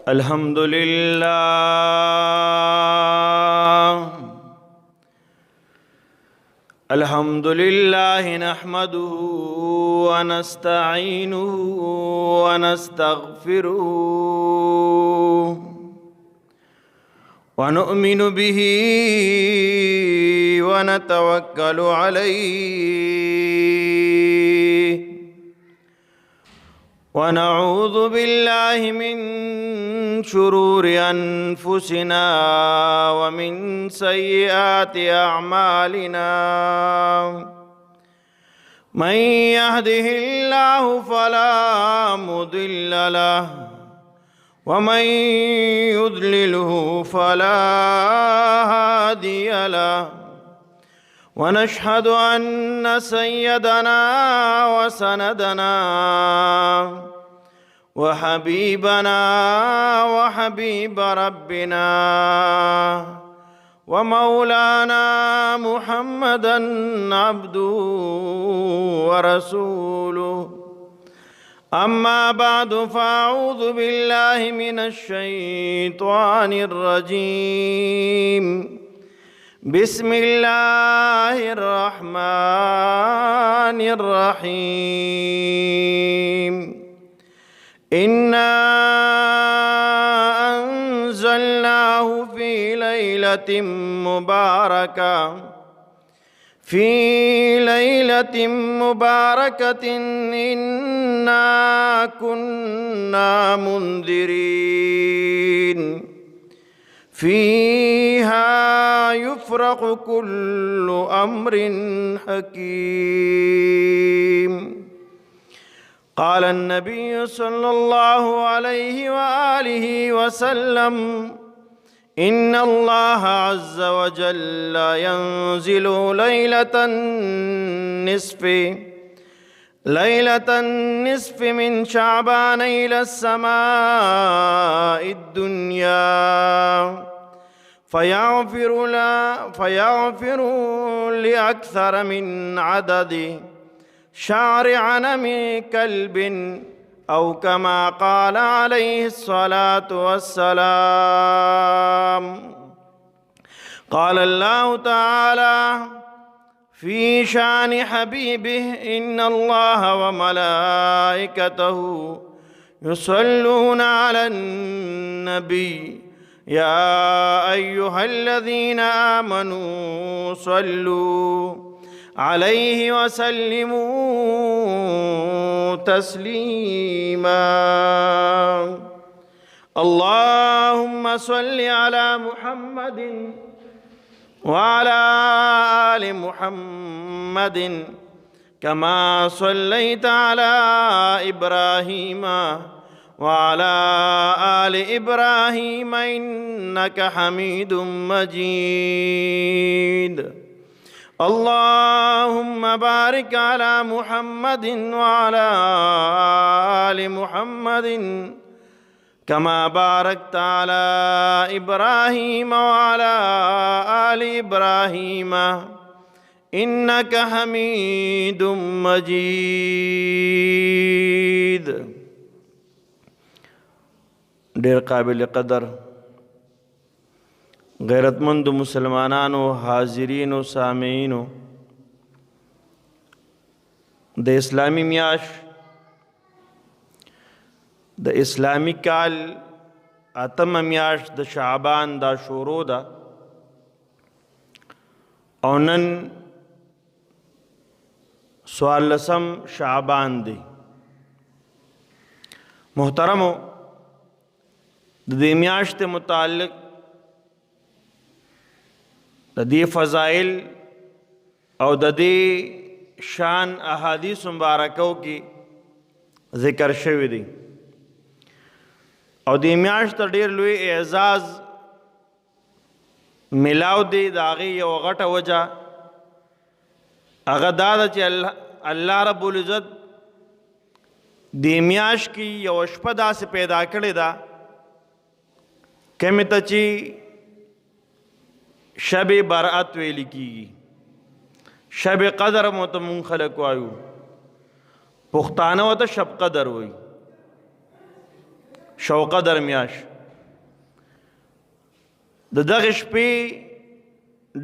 الحمد لله الحمد لله نحمده ونستعينه ونستغفره ونؤمن به ونتوكل عليه ونعوذ بالله من شرور أنفسنا ومن سيئات أعمالنا من يهده الله فلا مضل له ومن يضلله فلا هادي له ونشهد أن سيدنا وسندنا وحبيبنا وحبيب ربنا ومولانا محمدا عبده ورسوله أما بعد فأعوذ بالله من الشيطان الرجيم بسم الله الرحمن الرحيم إنا أنزلناه في ليلة مباركة إنا كنا منذرين فيها يفرق كل أمر حكيم. قال النبي صلى الله عليه وآله وسلم إن الله عز وجل ينزل ليلة النصف من شعبان إلى السماء الدنيا فيغفر لأكثر من عدد شعر عنم كلب أو كما قال عليه الصلاة والسلام. قال الله تعالى في شان حبيبه إن الله وملائكته يصلون على النبي يا أيها الذين آمنوا صلوا عليه وسلموا تسليما. اللهم صل على محمد وعلى آل محمد كما صليت على إبراهيم وعلى آل إبراهيم إنك حميد مجيد. اللهم بارك على محمد وعلى آل محمد كما باركت على إبراهيم وعلى آل إبراهيم إنك حميد مجيد. ډېر قابل قدر غیرتمند مسلمانانو، حاضرینو، سامعینو، د اسلامی میاش د اسلامی کال اتم میاش د شعبان دا شروع ده او نن 14 شعبان دی. محترمو، د دې میاشت متعلق د دې فضائل او د دې شان احادیث مبارکو کې ذکر شوی دی او دې میاشت ډېر لوی اعزاز ملاو دی. د هغې یو غټه وجه هغه دا ده چې الله رب العزت دې میاشت کې یو شپه داسې پیدا کړې ده کومې ته چې شب برأت ویل کیږي. شب قدر مو ته مونږ خلک وایو، پښتانه ورته شب قدر وایي. شو قدر میاش د دغه شپې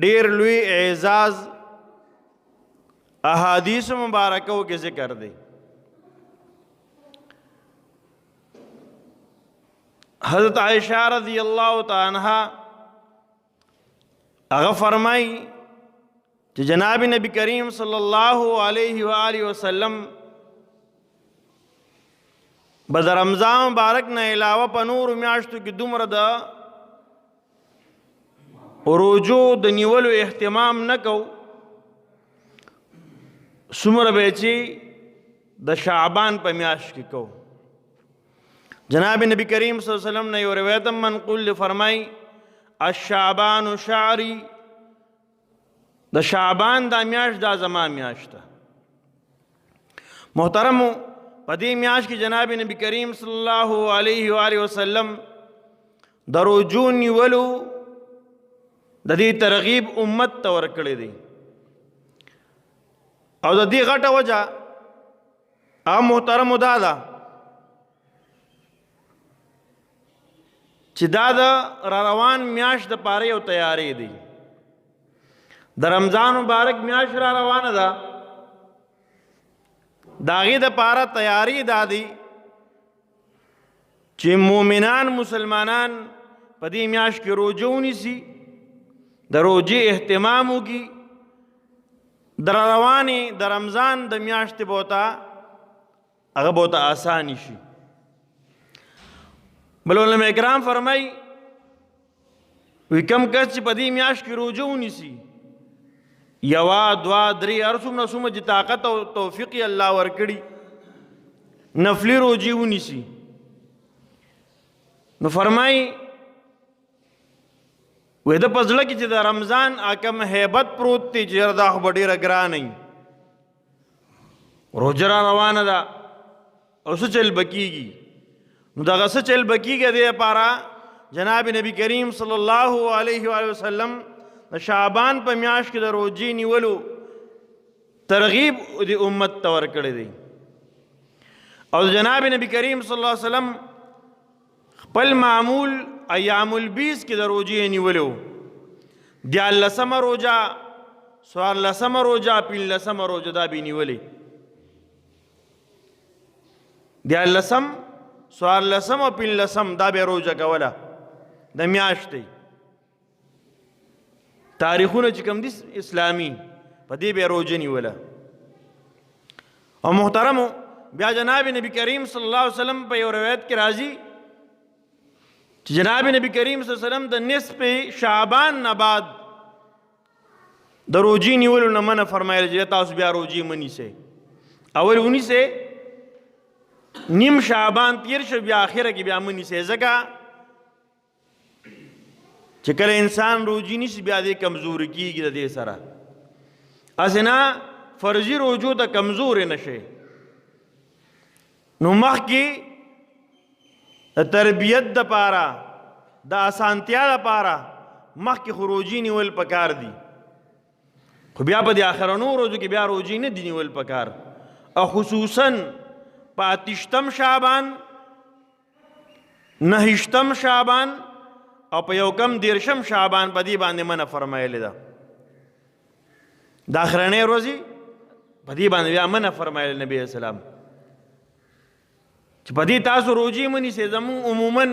ډیر لوی اعزاز احادیث مبارکو کې ذکر دی. حضرت عائشہ رضی اللہ تعالی عنہا هغه فرمای چې جناب نبی کریم صلی الله علیه و آله وسلم به د رمضان مبارک نه علاوه په نورو میاشتو کې دومره د روجو د نیولو اهتمام نه کو څومره به چې د شعبان په میاشت کې کو. جناب نبی کریم صلی اللہ علیہ وسلم نے یہ روایت منقول فرمائی الشعبان شعری دا شعبان دا میاش دا زما میاش تا. محترمو پدی میاش کی جناب نبی کریم صلی اللہ علیہ وآلہ وسلم دا روجو نیولو دا دی ترغیب امت تور کړی دی او دا دی غټه وجہ محترمو دادا چې دا د روان میاش د پاره یو تیاری دی. د رمضان مبارک میاش را روانه ده د هغې د پاره تیاری دا دی چې مؤمنان مسلمانان په دې میاش کې روژه ونیسي د روژې اهتمام وکړي د روانې د رمضان د میاشتې به ورته هغه به ورته اساني شي. بل علماء اکرام فرمائی وی کم کس چې په دې میاشت کې روژه ونیسي یوا دوا درې هر څومره څومره چې طاقت او توفیق یې الله ورکړي نفلي روژې ونیسي نو فرمائی وی د په زړه کې چې د رمضان کم هیبت پروت دی چې یاره دا خو به ډېره ګرانه روژه را روانه ده او څه چل به کېږي نو دغه څه چل به کېږي دې لپاره جناب نبی کریم صلی الله علیه وسلم د شعبان په میاشت کې د روژې نیولو ترغیب د امت ته ورکړی دی او جناب نبی کریم صلی الله علیه وسلم خپل معمول ایام البیس کې د روژې نیولو دیارلسمه روژه څوارلسمه روژه پنځلسمه روژه دا به یې نیولې دیارلسم څوارلسم او پنځلسم دا به روژه کوله د میاشتې تاریخونه چې کوم دي اسلامي په دې به روژه نیوله. او محترمو بیا جناب نبی کریم صلی الله علیه وسلم په یو روایت کې راځي چې جناب نبی کریم صلی الله علیه وسلم د نصف شعبان نه بعد د روژې نیولو نه منع فرمایله چې تاسو بیا روژې مه نیسئ اول ونیسئ نیم شعبان تیر شو بیا آخره کې بیا مه نیسئ ځکه چې کله انسان روژې نیسي بیا دې کمزوري کېږي د دې سره هسې نه فرضي روژو ته کمزورې نه شئ نو مخکې د تربیت دپاره د اسانتیا دپاره مخکې خو روژې نیول پکار دي خو بیا په دې آخرنو روژو کې بیا روژې نه دي نیول پکار او خصوصاً په اتیشتم شعبان نهشتم شعبان او په یو کم دیرشم شعبان په دې باندې منع فرمایلې ده د آخرنۍ ورځې په دې باندې بیا منع فرمایلی نبي اسلام چې په دې تاسو روژې مه نیسئ زموږ عموما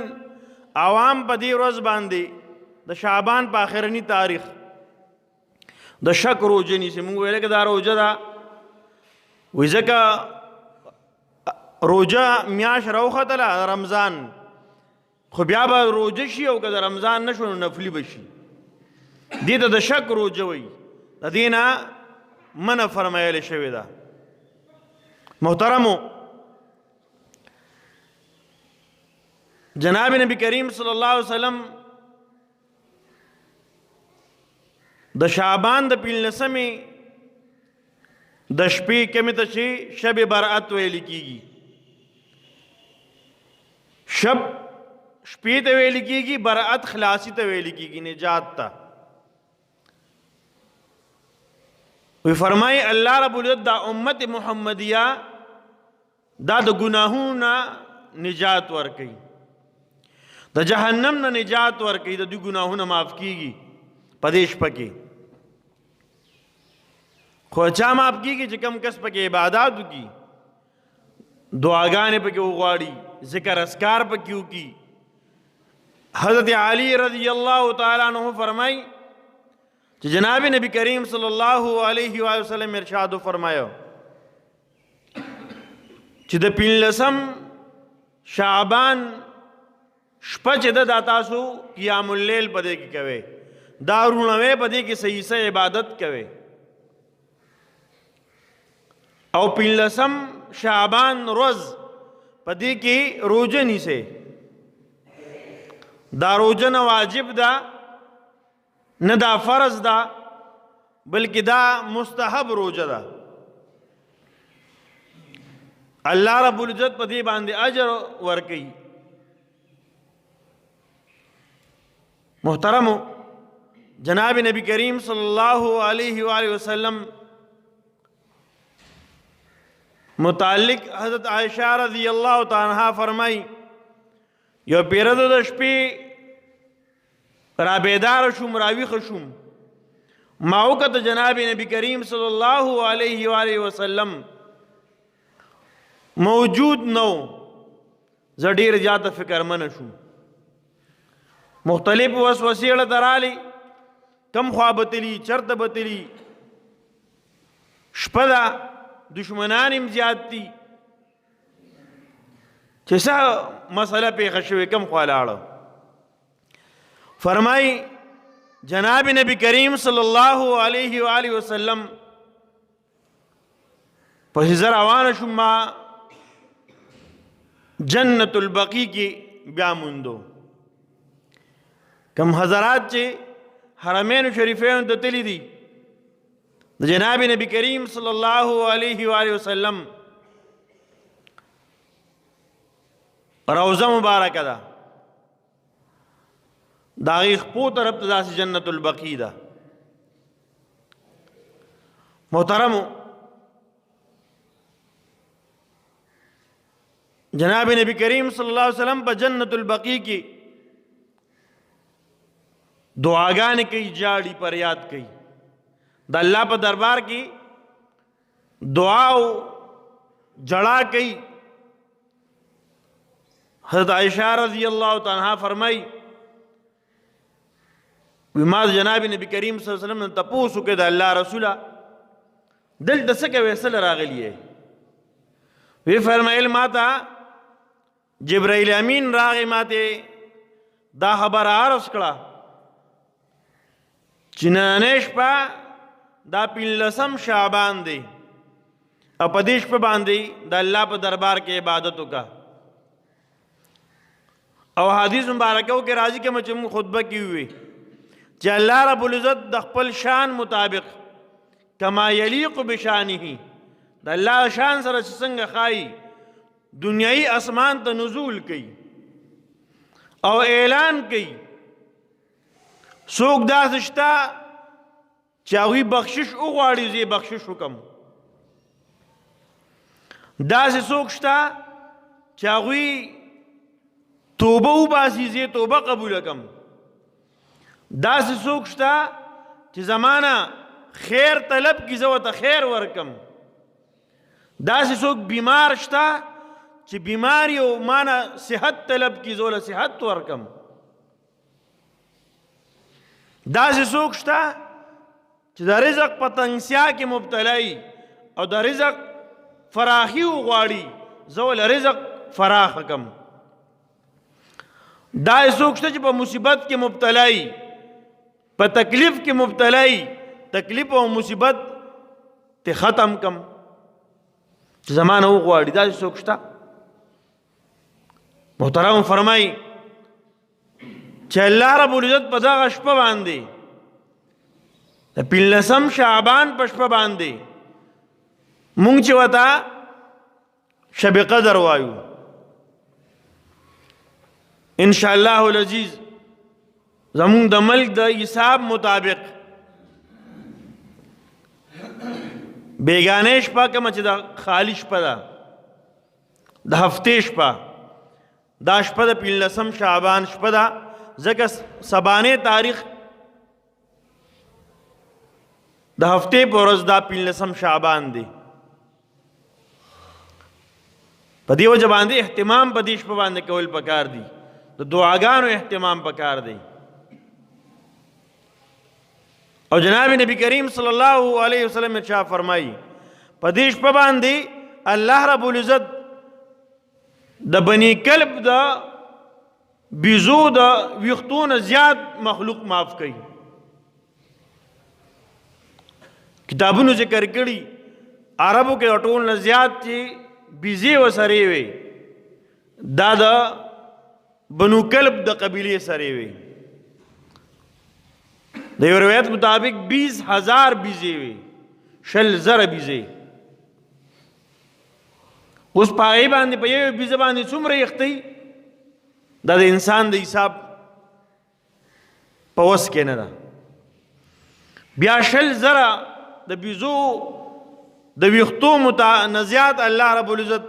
عوام په دې ورځ باندې د شعبان په آخرني تاریخ د شک روژه نیسي موږ ویل که دا روژه ده وایي ځکه روژه میاشت راوختله رمضان خو بیا به روژه شي او که د رمضان نه شو نو نفلي به شي دې ته د شک روژه وایي د دې نه منع فرمایلی شوې ده. محترمو جناب نبی کریم صلی الله علیه وسلم د شعبان د پنځلسمې د شپې کمې ته چې شب برأت ویل کېږي شب شپې ته ویل کېږي برأت خلاصي ته ویل کېږي نجات ته وی فرمای الله رب العزت دا امت محمدیه دا د ګناهونو نجات ورکوي د د جهنم نه نجات ورکوي، د دوی ګناهونه معاف کیږي په دې شپه کې. خو چا معاف کیږي چې کم کس پکې عبادات وکړي، دعاګانې پکې وغواړي، ذکر اذکار پکې وکړي. حضرت علی رضی اللہ تعالیٰ عنہ فرمائی کہ جناب نبی کریم صلی اللہ علیہ وآلہ وسلم ارشاد فرمایا چې د 15 شعبان شپه چې ده دا تاسو قیام اللیل په دې کې کوئ، دا روڼوئ په دې کې صحیح صحیح عبادت کوئ. او 15 شعبان روز په دې کې روزه نیسئ. دا روزه نه واجب ده نه دا فرض ده، بلکې دا مستحب روزه ده. الله رب العزت په دې باندې اجر ورکوي. محترمو، جناب نبی کریم صلی اللہ علیہ وآلہ وسلم متعلق حضرت عائشہ رضی اللہ تعالیٰ عنہ فرمائی یو پیرد د شپې را بیدار شوم، راویښ شوم، ما وکتل جناب نبی کریم صلی اللہ علیہ وآلہ وسلم موجود نو. زه ډېر زیاته فکرمنه شوم. مختلف وسوسې له درالي، کم خوا بتلی، چرته بتلی، شپه ده، دشمنان هم زیات دي، چې څه مسله پیښه شوې کم خوا لاړه. فرمای جناب نبی کریم صلی اللہ علیہ وآلہ وسلم پس زه روانه شوم، ما جنت البقیع کې بیا موندو. کم حضرات چې حرمین شریفین ته تللی دي، د جناب نبی کریم صلی اللہ علیہ وآلہ وسلم روزه مبارکه ده، د هغې خپو طرف ته داسې جنت البقیع ده. محترمو، جناب نبی کریم صلی اللہ علیہ وسلم په جنت البقیع کې دعاګانې کوي، جاړي، پریاد کوي، د الله په دربار کې دعا او جړا کوي. حضرت عائشہ رضی اللہ تعالیٰ عنہ فرمائی ما جناب نبی کریم صلی اللہ علیہ وسلم نے تپوس وکړ د الله رسوله دلته څه کوې، څه له راغلی یې؟ وی فرمایل ما ته جبرائیل امین راغی، ما ته دا خبره عرض کړه چې نننۍ شپه دا 15 شعبان دی، او په دې شپه باندې د الله په دربار کې عبادت وکړه. او حدیث مبارکو کې راځي کہ چې موږ خطبه کې وي چې الله رب العزت د خپل شان مطابق کما یلیق بشانه، د الله شان سره چې څنګه ښایي، دنیایي اسمان ته نزول کوي او اعلان کوي. څوک داسې شته چې هغوی بخشش وغواړي، زه یې بخشش وکړم. داسې څوک شته چې هغوی توبه وباسي، زه یې توبه قبوله کړم. داسې څوک شته چې زمانه خیر طلب کی، زه ورته خیر ورکم. داسې څوک بیمار شته چې بیمار یو مانه صحت طلب کی، زه ورله صحت ورکم. داسې څوک شته چې د رزق په تنګسیا کې مبتلای او د رزق فراخي وغواړي، زه ورله رزق فراخ کم. داسې څوک شته چې په مصیبت کې مبتلای، په تکلیف کې مبتلای، تکلیف او مصیبت ته ختم کم، چې زمانه وغواړي. داسې څوک شته؟ محترم فرمای چې الله رب العزت په دغه شپه باندې د 15 شعبان په شپه باندې مونږ چې ورته شب قدر وایو، انشاءاللہ العزیز زمون د ملک د حساب مطابق بیگانه شپه کومه چې د خالی شپه ده، د هفتې شپه، دا شپه د 15 شعبان شپه ده، ځکه سبانې تاریخ د هفتې په ورځ دا 15 شعبان دی. په دې وجه باندې اهتمام په دې شپه باندې کول پکار دي، د دعاګانو اهتمام پکار دی. او جناب نبی کریم صلی الله علیه وسلم ارشاد فرمایي په دې شپه باندې الله رب العزت د بني کلب د بیزو د ویختونه زیات مخلوق معاف کوي. کتابونو ذکر کړي عربو کې ټول نه زیات چې بیزې وسرې وي دا د بنو کلب د قبیلې سره وي. د یو روایت مطابق 20,000 بیزې وي، 20,000 بیزې. اوس په هغې باندې په یو بیزه باندې څومره یختی دا د انسان د حساب په وس کې نه ده. بیا 20,000 د بیزو د ویختو نه زیات الله رب العزت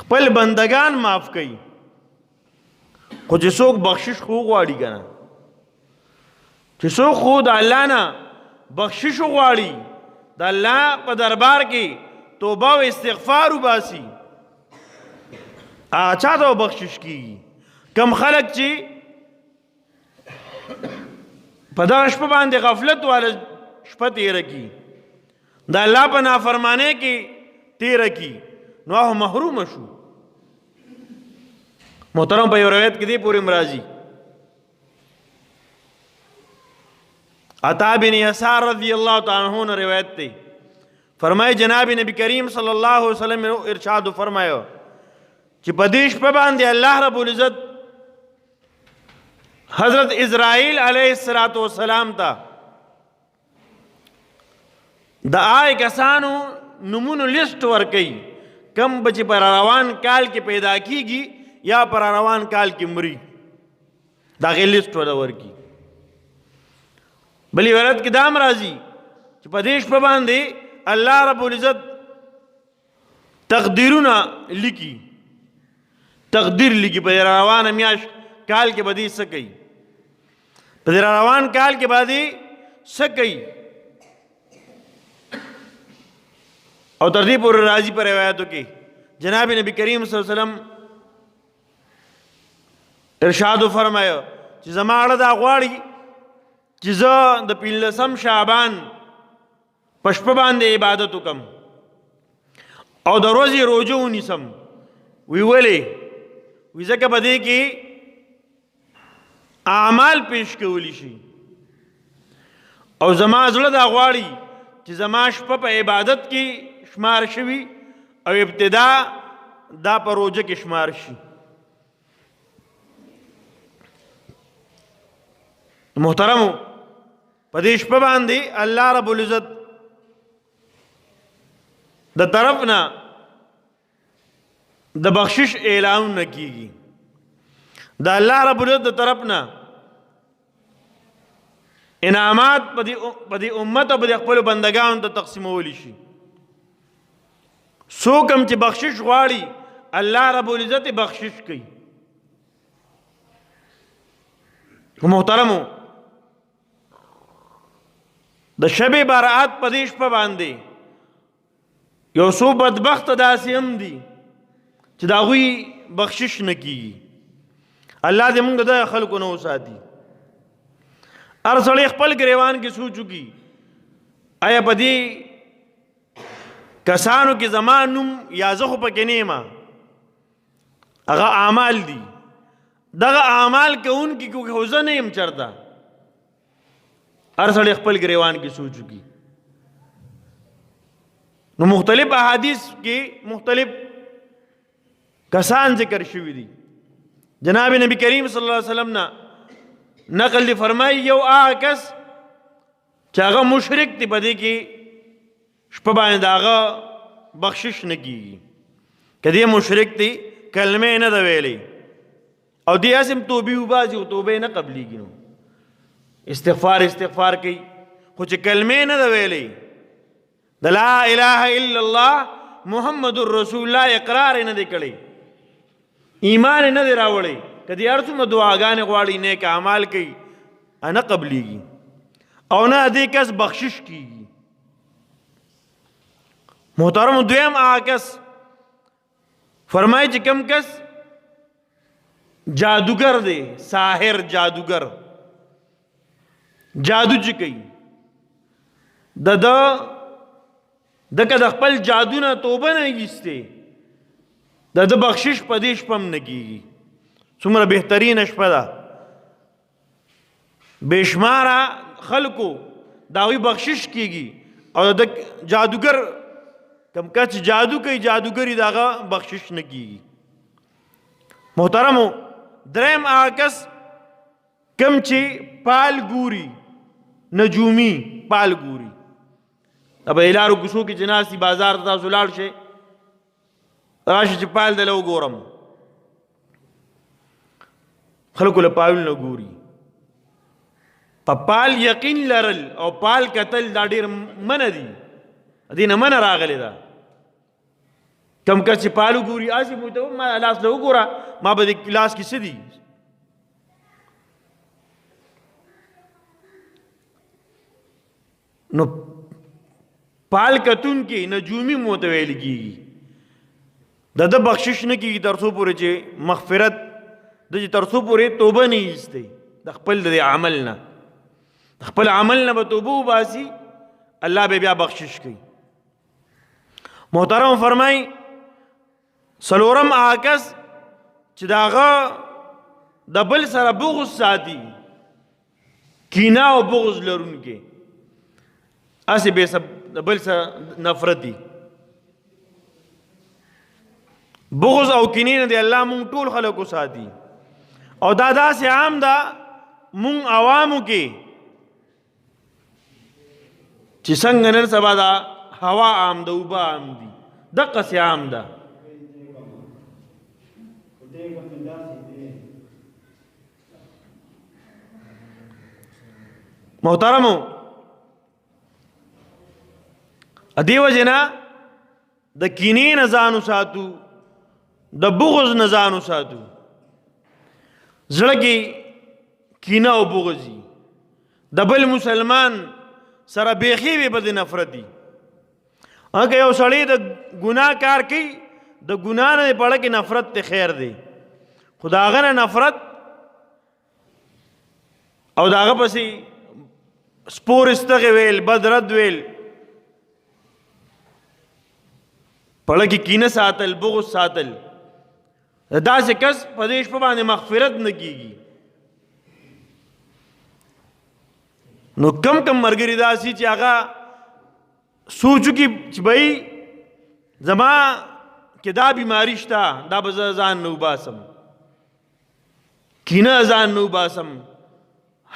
خپل بندگان معاف کوي. خو چې څوک بخشش خو غواړي که نه، چې څوک خو د الله نه بخشش غواړي، د الله په دربار کې توبه او استغفار وباسي، هغه چا ته بخشش کیږي. کم خلک چې په دغه شپه باندې غفلت والا شپه تیره کی، د الله په نافرمانۍ کې تیره کی، نو هغه محروم شو. محترم په یو روایت کې دی پورې مرازي عطا بن یسار رضی اللہ تعالیٰ عنہ نے روایت دی، فرمائے جناب نبی کریم صلی اللہ علیہ وسلم نے ارشاد فرمایا چې په دې شپه باندې الله رب العزت حضرت اسرائیل علیہ السلام ته د هغه کسانو نمونو لیست ورکوي کم بچې پر روان کال کې پیدا کیږي یا پر روان کال کې مري، دا غي لیست ورکوي. بلی ورد کې دام راځي چې په دې شپه باندې الله رب العزت تقدیرونه لیکي، تقدیر لیکي په روان میاش کال کې بدی څه کوي، په روان کال کې بدی څه کوي. او تر دې پورې راځي په روایتو کې جناب نبی کریم صلی الله علیه وسلم ارشاد فرمایا چې زما اړه دا غواړي چې زه د 15 شعبان په شپه باندې عبادت وکم او د ورځې روژه ونیسم. وی ولې؟ وی ځکه په دې کې اعمال پیش کولی شي او زما زړه دا غواړي چې زما شپه په عبادت کې شمار شوي او ابتدا دا په روژه کې شمار شي. محترمو په دې شپه باندې الله رب العزت د طرف نه د بخشش اعلان نه کیږي، د الله رب العزت د طرف نه انعامات په دې امت او په خپل بندگانو ته تقسیمول شي. څوک هم چې بخشش غواړي الله رب العزت بخشش کوي. محترمو د شب برات په دې شپه باندې یو څو بدبخت داسې هم دي چې د هغوی بخشش نه کیږي. الله دې موږ د خلکو نه وساتي. هر سړی خپل ګریوان کې سوچ وکړي آیا په دې کسانو کې زما نوم یا زه خو پکې نه یم، هغه اعمال دي، دغه اعمال کوونکي خو زه نه یم چېرته. هر سړی خپل ګریوان کې سوچ وکړي. نو مختلف احادیث کې مختلف کسان ذکر شوي دي. جناب نبی کریم صلی الله علیه وسلم نه نقل دی فرمایي یو هغه کس چې هغه مشرک دی په دې کې شپه باندې د هغه بخشش نه کیږي. که دی مشرک دی کلمې نه ده ویلې او دی اسم توبې وباسي او توبې نه قبلېږي، نو استغفار کوي، خو چې کلمې نه ده ویلې د لا اله الا الله محمد رسول الله اقرار نه دی کړی، ایمان نه دی راوړی، که دې هر څومره دعاګانې غواړي نیک اعمال کوي نه قبلیږي او نه دې کس بخشش کیږي. محترم دویم هغه کس فرمایي چې کم کس جادوگر دی، ساحر جادوگر، جادو چې کوي دکه د خپل جادو نه توبه نه ایستې د بخشش په دې شپه هم نه کېږي. څومره بهترینه شپه ده، بېشماره خلکو د هغوی بخشش کېږي او د جادوګر کم کس چې جادو کوي جادوګري د هغه بخشش نه کېږي. محترمو دریم هغه کس کم چې پال ګوري، نجومي پال ګوري. اب لارو کوڅو کې چې ناستي بازار ته تاسو لاړ شئ راشي چې پال دله وګورم، خلکو له پالونه ګوري. په پال یقین لرل او پال کتل دا ډېر منه دي، دې نه منه راغلی ده. کم کس چې پال وګوري هسې به ورته ما لاس له وګوره ما به دې لاس کې څه دي. نو پال کتون کې نجومی موته ویل کېږي، د بخشش نه کېږي تر څو پورې چې مغفرت د تر څو پورې توبه نه ایستي د خپل د عمل نه، د خپل عمل نه به توبه وباسي الله به بیا بخشش کوي. محترم فرمای څلورم هغه کس چې د هغه د بل سره بغض ساتي، کینه او بغض لرونکی، هسې بې د بل سره نفرت دي. بغض او کینې نه دی الله مونږ ټول خلکو ساتي او دا داسې عام ده مونږ عوامو کې چې څنګه نن سبا دا هوا عام ده، اوبه عام دي، دقسې عام ده. محترمو دې وجې نه د کینې نه ځان وساتو، د بغض نه ځان وساتو. زړه کې کینه او بغض وي، د بل مسلمان سره بیخي وي به د نفرت دي. که یو سړی د ګناه کار کوي د ګناه نه پړه کې نفرت ته خیر دی، خو د هغه نه نفرت او د هغه پسې سپور استغې ویل، بد رد ویل، پړه کې کینه ساتل، بغض ساتل، داسې کس په دې شپه باندې مغفرت نه کېږي. نو کم ملګري داسې چې هغه سوچو کې چې بھئی زما کې دا بیماری شته، دا به زه ځان نه وباسم، کینه ځان نه وباسم،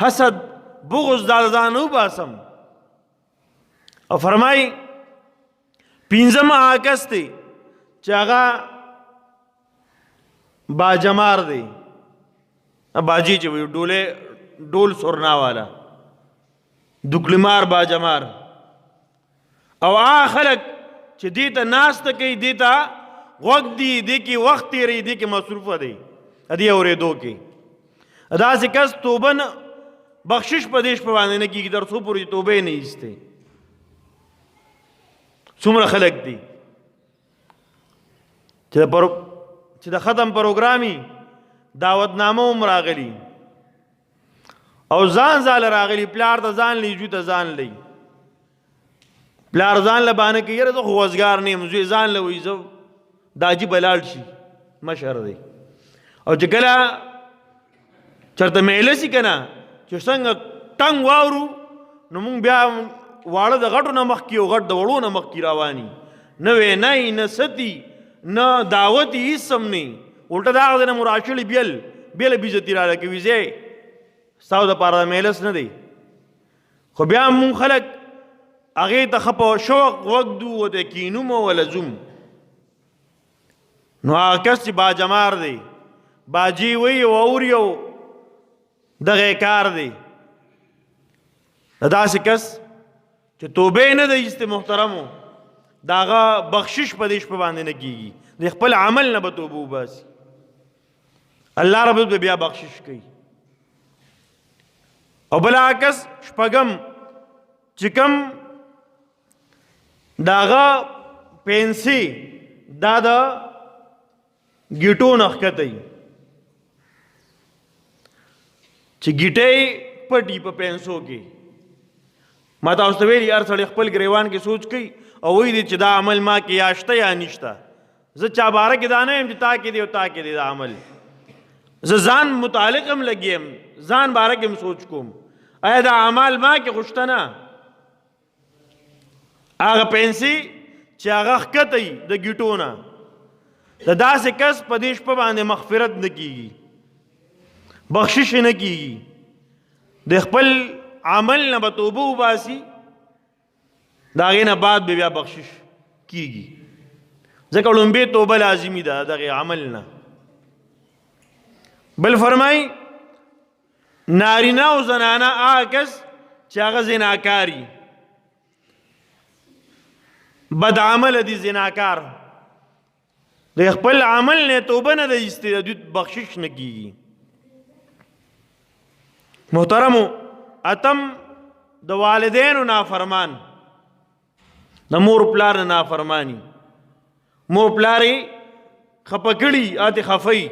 حسد بغض دا ځان نه وباسم. او فرمایي پنځم هغه کس دی چې هغه باجمار دی، باجی چې وي ډول سرنا والا، دکلمار باجمار. او هغه خلک چې دې ته ناسته کوي، دې ته غوږ دي، دې کې وخت تېروي، دې کې مصروفه دی دې اورېدو کې. داسې کس توبه نه بخشش په دې شپه باندې نه کېږي تر څو پورې توبه نه ایستې. څومره خلک دي چې د ختم پروګرامي دعوتنامه هم راغلي او ځان ځاله راغلي، پلار ته ځان لي، جو ته ځان لي، پلار ځان له بانه کې یاره زه خو وزګار نه یم، زوی ځان له وایي زه دا حاجي به لاړ شي، مشر دی. او چې کله چېرته میله شي که نه چې څنګه ټنګ واورو نو مونږ بیا واړه د غټو نه مخکې او غټ د وړو نه مخکې رواني، نه وینی نه ستي نه دعوت هیڅ هم نه، الټه د هغه ځای نه مو راچړي بېله بېزتي راله کوي، ځای ستاسو دپاره د میلس نه دی. خو بیا مونږ خلک هغې ته ښه په شوق وږدو ورته کینو مو ولزوم. نو هغه کس چې باجمار دی، باجي وی او اوري او دغه کار دی، داسې کس چې توبې نه دی ایستې محترمو د هغه بخشش په دې شپه باندې نه کېږي، د خپل عمل نه به توبه وباسي. الله رب العزت بیا بخشش کوي. او بلاکس شپږم چې کوم داغه پنسي دا د ګیټو نه ښکته وي چې ګیټې پټي په پنسو کې. ما تاسو ته ویلي هر سړی خپل ګریوان کې سوچ کوي او وایي دی چې دا عمل ما کې یا شته یا نشته. زه چا باره کې دا نه یم چې تا کې دی او تا کې دی دا عمل. زه ځان متعلق هم لګیم، ځان باره کې هم سوچ کوم آیا دا عمل ما کې خو شته نه. هغه پنسي چې هغه ښکته وي د ګیټو نه، د داسې کس په دې شپه باندې مغفرت نه کیږي، بخشش نه کیږي. د خپل عمل نه به توبه وباسي، د هغې نه بعد به بیا بخشش کیږي. ځکه لومبې توبه لازمي ده دغې عمل نه. بل فرمایي نارینه او زنانه هغه کس چې هغه زناکاري، بد عمل دي، زناکار، د خپل عمل نه توبه نه ده ایستې، د دوی بخشش نه کیږي. محترمو، اتم د والدینو نافرمان، د مور پلار نه نافرمانی. مور پلار یې خفه کړي، اته خفی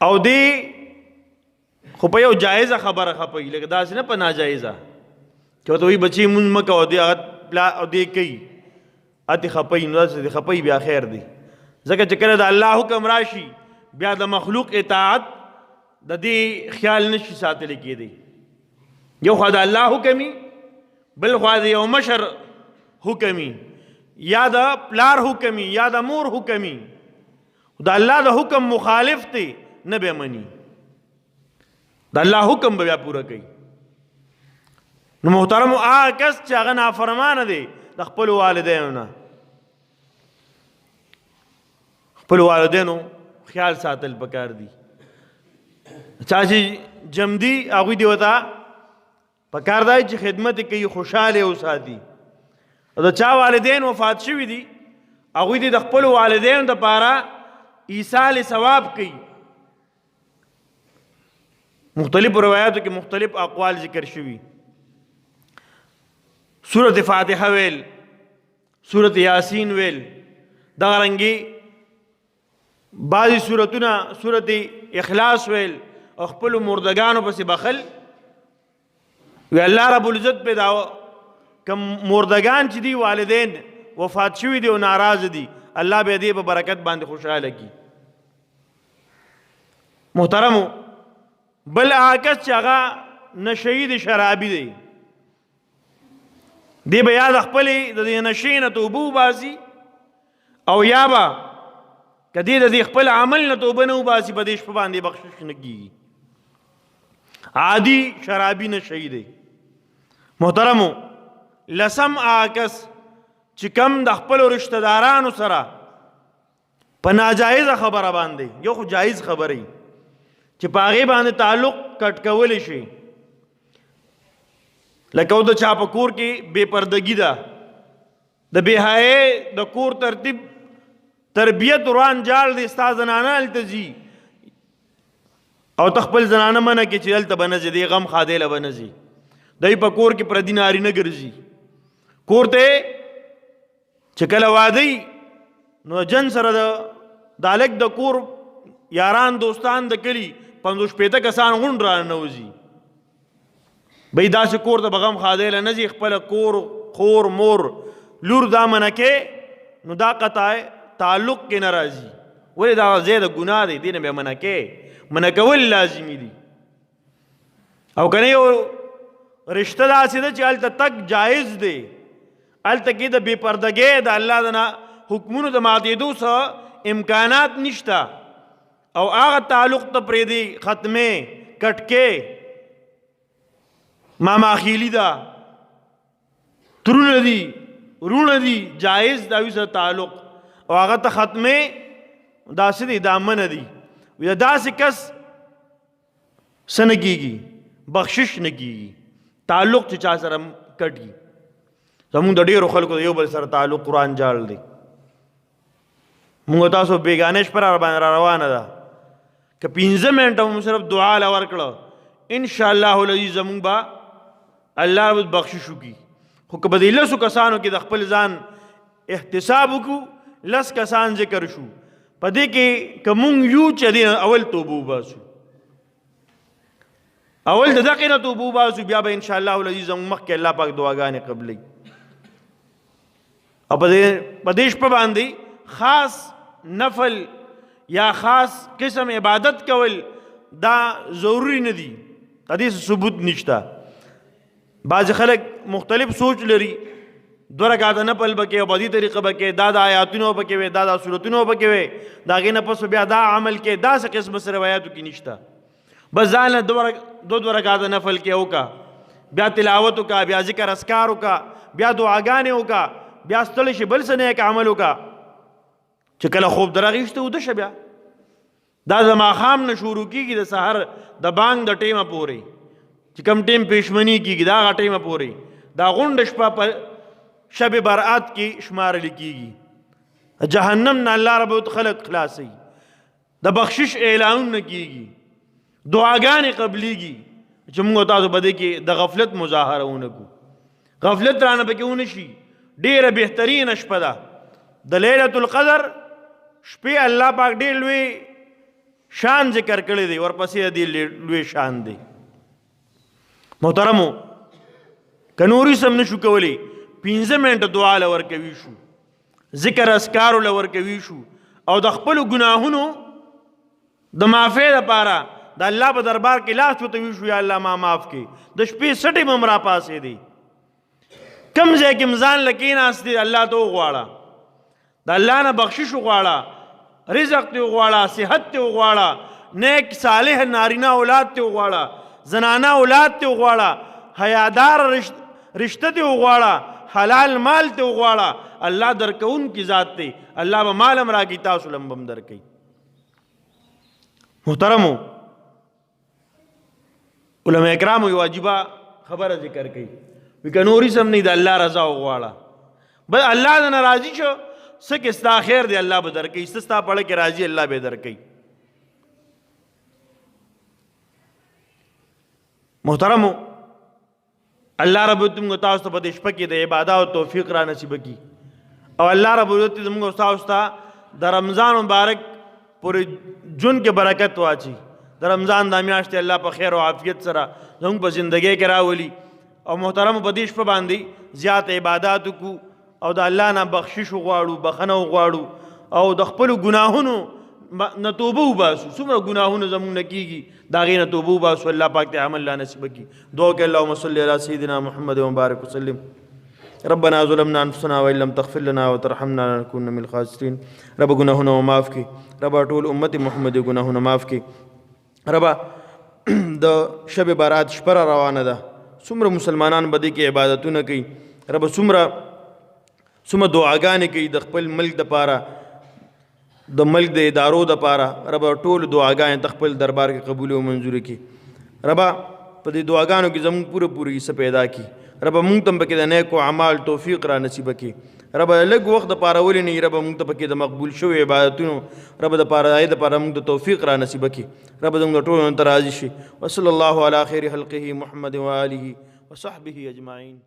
او دی خو په یو جایزه خبره خفی، لکه داسې نه په ناجایزه چې ورته وایي بچي مونځ مه کوه، دی هغه او دی کوي اته خفی. نو داسې خفی بیا خیر دی، ځکه چې کله د الله حکم راشي بیا د مخلوق اطاعت د دې خیال نشي ساتلی کېدی. یو خوا د الله حکمي، بل خوا د یو مشر حکمي، یا د پلار حکمي یا د مور حکمي. د الله د حکم مخالف دی نه به مني، د الله حکم به بیا پوره کوي. نو محترمو، هغه کس چې هغه نافرمانه دی د خپلو والدینو نه، خپلو والدینو خیال ساتل پکار دي. چا چې جمدي هغوی دې ورته پکار دی چې خدمت یې کوي، خوشحاله وساتي. او د چا والدین وفات شوي دي هغوی دې د خپلو والدینو دپاره ایصال ثواب کوي. مختلفو روایاتو کې مختلف اقوال ذکر شوي. سورت فاتحه ویل، سورت یاسین ویل، دغه رنګې بعضې سورتونه سورت اخلاص ویل او خپلو مردگانو پسې بخل. وی الله رب العزت پې دا کم مردگان چې دي والدین وفات شوي دي او ناراض دي، الله به دې په برکت باندې خوشحاله کی. محترمو، بل هغه کس چې هغه نشهی دی، شرابي دی، دی به یا د خپلې د دې نشې نه توبه وباسي او یا به که دی د دې خپل عمل نه توبه نه وباسي په دې شپه باندې بخشش نه کیږي. عادي شرابي نشهی دی. محترمو، لسم هغه کس چې کم د خپلو رشته دارانو سره په ناجایزه خبره باندې، یو خو جایز خبره وي چې په هغې باندې تعلق کټ کولی شي، لکه او د چا په کور کې بې پردګي ده، د بې حیې د کور ترتیب تربیت روان جال دی، ستا زنانه هلته ځي او ته خپل زنانه منع کړې چې دلته به نه ځي، دې غم خادیله به نه ځي، دی په کور کې پردي نارینه ګرځي. کور ته چې کله واده نو جن سره د هلک د کور یاران دوستان د کلي 50-60 کسان غونډ را ننوځي، بی داسې کور ته به غم خادیله نه ځي، خپله کور خور مور لور دا منع کې نو دا قطع تعلق کې نه راځي. ولې دا ځای د ګناه دی، دې نه بیا منع کې، منع کول لازمي دي. او که نه یو رشته داسې ده چې هلته تک جایز دی، هلته کې د بې پردګۍ د الله د حکمونو د ماتېدو څخه امکانات نشته او هغه تعلق ته پرېږدي، ختمې کټکې ماماخیلي ده، ترونه دي رونه دي، جایز د هغوی سره تعلق او هغه ته ختمې داسې دی، دا منع دي. داسې کس څه نه کېږي، بخشش نه کېږي. تعلق چې چا سره کټي، زمونږ د ډېرو خلکو د یو بل سره تعلق قرآن جال دی. مونږ تاسو بیګانه شپه را باندې را روانه ده، که 15 منټه مو صرف دعا له ورکړه ان شاء الله العزیز زمونږ به الله رب بخشش وکړي. خو که به دې لسو کسانو کې د خپل ځان احتساب وکړو، لس کسان ذکر شو، په دې کې که مونږ یو چې دې اول توبه وباسو، اول د دقیقه توبه وباسو، بیا به ان شاء الله العزیز زمونږ مخکې الله پاک دعاګانې قبلوي. او په دې شپه باندې خاص نفل یا خاص قسم عبادت کول دا ضروری نه دي، د دې ثبوت نشته. بعض خلک مختلف سوچ لري، 2 رکعاته نفل به کوي او په دې طریقه به کوي، دا د آیاتونو به کوي، دا د سورتونو به کوي، د هغې نه پس بیا دا عمل کوي. داسې قسمه روایاتو کې نشته. بس ځان له 2 رکعاته نفل کې وکړه، بیا تلاوت وکړه، بیا ذکر اذکار وکړه، بیا دعاګانې وکړه، بیا ستړی شي بل څه نیک عمل وکړه. چې کله خوب درغېشته وده شه، بیا دا د ماښام نه شروع کېږي د سحر د بانګ د ټیمه پورې، چې کم ټیم پېشمني کېږي د هغه ټیمه پورې دا غونډه شپه په شب برات کې شمارل کېږي. جهنم نه الله رب خلق خلاصوي، د بخشش اعلانونه کېږي، دعاګانې قبلېږي. چې موږ تاسو په دې کې د غفلت مظاهره ونه کړو، غفلت رانه پکې ونه شي. ډېره بهترینه شپه ده د لیلة القدر شپې. الله پاک ډېر لوی شان ذکر کړی دی، ورپسې دې لوی شان دی. محترمو که نوري سم نشو کولی، 15 منټه دعا له ورکوي شو، ذکر اذکارو له ورکوي شو، او د خپلو ګناهونو د معافۍ دپاره د الله په دربار کې لاس وتوي شو، یا الله ما معاف کړي. د شپې سټې به م راپاسېدی، کم ځای کې م ځان له کېناستې الله ته وغواړه، د الله نه بخشش وغواړه، رزق ته وغواړه، صحت ته وغواړه، نیک صالح نارینه اولاد ته وغواړه، زنانه اولاد ته وغواړه، حیادار رشته ته وغواړه، حلال مال ته وغواړه. الله درکوونکی ذات دی، الله به مال هم راکړي، تاسو له هم درکوي. محترمو علماء کرامو یو عجیبه خبره ذکر کوي، وی که نوري سم نه د الله رضا وغواړه، بس الله د نه راضي شو، څه کې ستا خیر دی الله به درکوي، څه ستا پړه کې راضي الله به درکوي. محترمو الله رب العزت تاسو ته په دې شپه کې د عبادت توفیق را نصیب کړي، او الله رب العزت زموږ تاسو ته د رمضان مبارک پورې جون کې برکت واچي. د رمضان د میاشتې الله په خیر او عافیت سره زموږ په زندګۍ کې راولي. او محترمو په دې شپه باندې زیات عبادات وکړو او د الله نه بخشش وغواړو، بخښنه وغواړو، او د خپلو ګناهونو نه توبه وباسو. څومره ګناهونه زموږ نه کېږي، د هغې نه توبه وباسو، الله پاک ته عمل لا نصیب کړي. دعا کوي اللهم صل علی سیدنا محمد وبارک وسلم. ربنا ظلمنا انفسنا وان لم تغفر لنا وترحمنا لنكون من الخاسرين. رب گناهونه معاف کړي، رب ټول امت محمد گناهونه معاف کړي. رب د شب برات شپه روانه ده، څومره مسلمانان به دې کې عبادتونه کوي، رب څومره دعاګانې کوي د خپل ملک دپاره، د ملک د ادارو دپاره. رب ټول دعاګانې ته خپل دربار کې قبول او منظور کړي. رب په دې دعاګانو کې زموږ پوره حصه پیدا کړي. رب موږ ته پکې د نیکو اعمال توفیق را نصیب کړي. رب لږ وخت دپاره ولې نه، رب موږ ته پکې د مقبول شوي عبادتونو رب دپاره موږ ته توفیق را نصیب کړي. رب زموږ ټولو ته راضي شي. وصلی الله علی خیر خلقه محمد و آله وصحبه اجمعین.